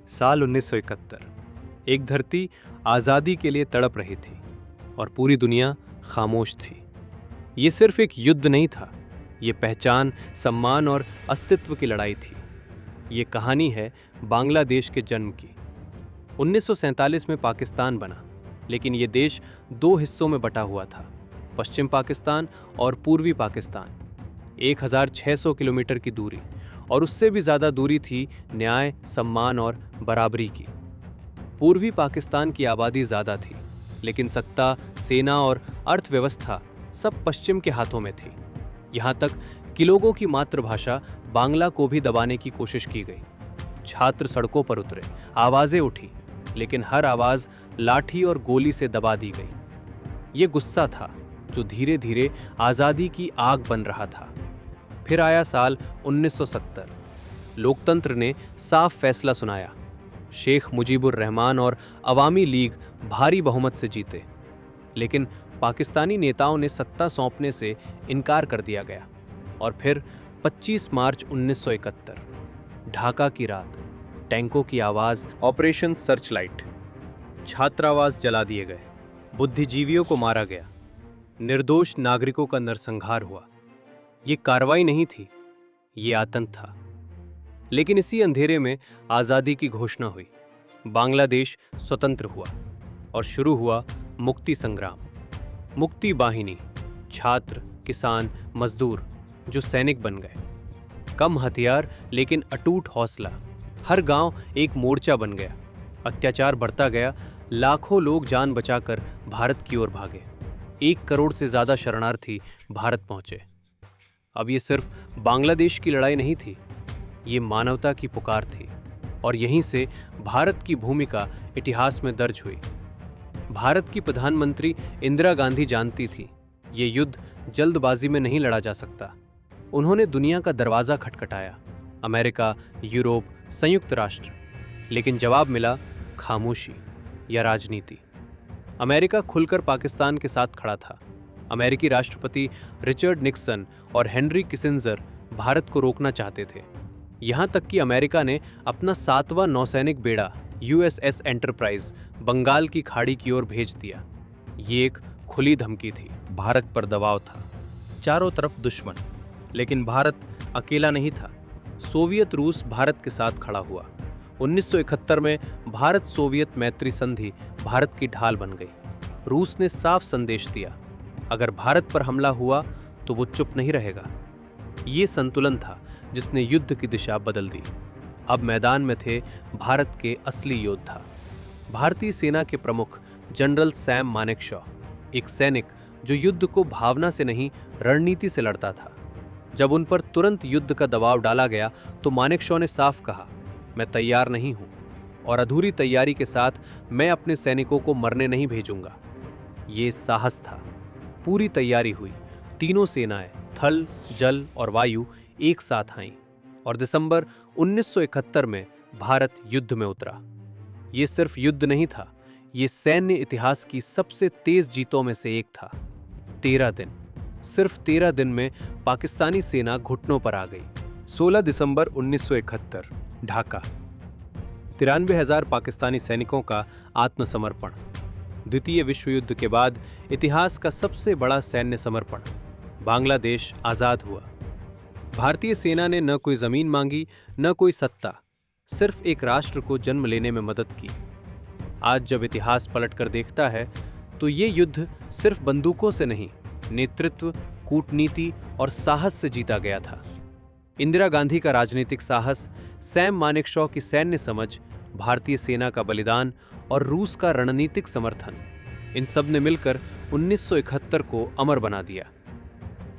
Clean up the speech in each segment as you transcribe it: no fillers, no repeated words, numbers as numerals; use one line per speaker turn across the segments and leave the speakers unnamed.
साल 1971। एक धरती आज़ादी के लिए तड़प रही थी और पूरी दुनिया खामोश थी। ये सिर्फ एक युद्ध नहीं था, ये पहचान, सम्मान और अस्तित्व की लड़ाई थी। ये कहानी है बांग्लादेश के जन्म की। 1947 में पाकिस्तान बना, लेकिन ये देश दो हिस्सों में बटा हुआ था, पश्चिम पाकिस्तान और पूर्वी पाकिस्तान। 1600 किलोमीटर की दूरी और उससे भी ज़्यादा दूरी थी न्याय, सम्मान और बराबरी की। पूर्वी पाकिस्तान की आबादी ज़्यादा थी, लेकिन सत्ता, सेना और अर्थव्यवस्था सब पश्चिम के हाथों में थी। यहाँ तक कि लोगों की मातृभाषा बांग्ला को भी दबाने की कोशिश की गई। छात्र सड़कों पर उतरे, आवाज़ें उठी, लेकिन हर आवाज़ लाठी और गोली से दबा दी गई। ये गुस्सा था जो धीरे धीरे आज़ादी की आग बन रहा था। फिर आया साल 1970। लोकतंत्र ने साफ फैसला सुनाया। शेख मुजीबुर रहमान और अवामी लीग भारी बहुमत से जीते, लेकिन पाकिस्तानी नेताओं ने सत्ता सौंपने से इनकार कर दिया गया। और फिर 25 मार्च 1971, ढाका की रात, टैंकों की आवाज़, ऑपरेशन सर्चलाइट, छात्रावास जला दिए गए, बुद्धिजीवियों को मारा गया, निर्दोष नागरिकों का नरसंहार हुआ। ये कार्रवाई नहीं थी, ये आतंक था। लेकिन इसी अंधेरे में आज़ादी की घोषणा हुई, बांग्लादेश स्वतंत्र हुआ और शुरू हुआ मुक्ति संग्राम। मुक्ति बाहिनी, छात्र, किसान, मजदूर जो सैनिक बन गए। कम हथियार लेकिन अटूट हौसला। हर गांव एक मोर्चा बन गया। अत्याचार बढ़ता गया, लाखों लोग जान बचाकर भारत की ओर भागे। 1 करोड़ से ज़्यादा शरणार्थी भारत पहुंचे। अब ये सिर्फ बांग्लादेश की लड़ाई नहीं थी, ये मानवता की पुकार थी। और यहीं से भारत की भूमिका इतिहास में दर्ज हुई। भारत की प्रधानमंत्री इंदिरा गांधी जानती थी, ये युद्ध जल्दबाजी में नहीं लड़ा जा सकता। उन्होंने दुनिया का दरवाज़ा खटखटाया, अमेरिका, यूरोप, संयुक्त राष्ट्र। लेकिन जवाब मिला खामोशी या राजनीति। अमेरिका खुलकर पाकिस्तान के साथ खड़ा था। अमेरिकी राष्ट्रपति रिचर्ड निक्सन और हेनरी किसिंजर भारत को रोकना चाहते थे। यहाँ तक कि अमेरिका ने अपना 7वां नौसैनिक बेड़ा USS एंटरप्राइज बंगाल की खाड़ी की ओर भेज दिया। ये एक खुली धमकी थी। भारत पर दबाव था, चारों तरफ दुश्मन, लेकिन भारत अकेला नहीं था। सोवियत रूस भारत के साथ खड़ा हुआ। 1971 में भारत सोवियत मैत्री संधि भारत की ढाल बन गई। रूस ने साफ संदेश दिया, अगर भारत पर हमला हुआ तो वो चुप नहीं रहेगा। ये संतुलन था जिसने युद्ध की दिशा बदल दी। अब मैदान में थे भारत के असली योद्धा। भारतीय सेना के प्रमुख जनरल सैम मानेकशॉ, एक सैनिक जो युद्ध को भावना से नहीं रणनीति से लड़ता था। जब उन पर तुरंत युद्ध का दबाव डाला गया तो मानेकशॉ ने साफ कहा, मैं तैयार नहीं हूं और अधूरी तैयारी के साथ मैं अपने सैनिकों को मरने नहीं भेजूंगा। ये साहस था। पूरी तैयारी हुई। तीनों सेनाएं, थल, जल और वायु एक साथ आईं और दिसंबर 1971 में भारत युद्ध में उतरा। ये सिर्फ युद्ध नहीं था, ये सैन्य इतिहास की सबसे तेज जीतों में से एक था। 13 दिन, सिर्फ 13 दिन में पाकिस्तानी सेना घुटनों पर आ गई। 16 दिसंबर 1971, ढाका। 93,000 पाकिस्तानी सैनिकों का आत्मसमर्पण। द्वितीय विश्व युद्ध के बाद इतिहास का सबसे बड़ा सैन्य समर्पण। बांग्लादेश आज़ाद हुआ। भारतीय सेना ने न कोई जमीन मांगी, न कोई सत्ता, सिर्फ एक राष्ट्र को जन्म लेने में मदद की। आज जब इतिहास पलटकर देखता है तो ये युद्ध सिर्फ बंदूकों से नहीं, नेतृत्व, कूटनीति और साहस से जीता गया था। इंदिरा गांधी का राजनीतिक साहस, सैम मानेकशॉ की सैन्य समझ, भारतीय सेना का बलिदान और रूस का रणनीतिक समर्थन, इन सब ने मिलकर 1971 को अमर बना दिया।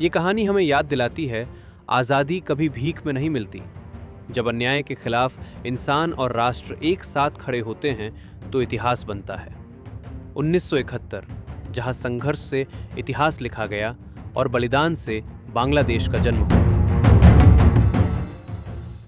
ये कहानी हमें याद दिलाती है, आज़ादी कभी भीख में नहीं मिलती। जब अन्याय के खिलाफ इंसान और राष्ट्र एक साथ खड़े होते हैं तो इतिहास बनता है। 1971, जहां संघर्ष से इतिहास लिखा गया और बलिदान से बांग्लादेश का जन्म हुआ।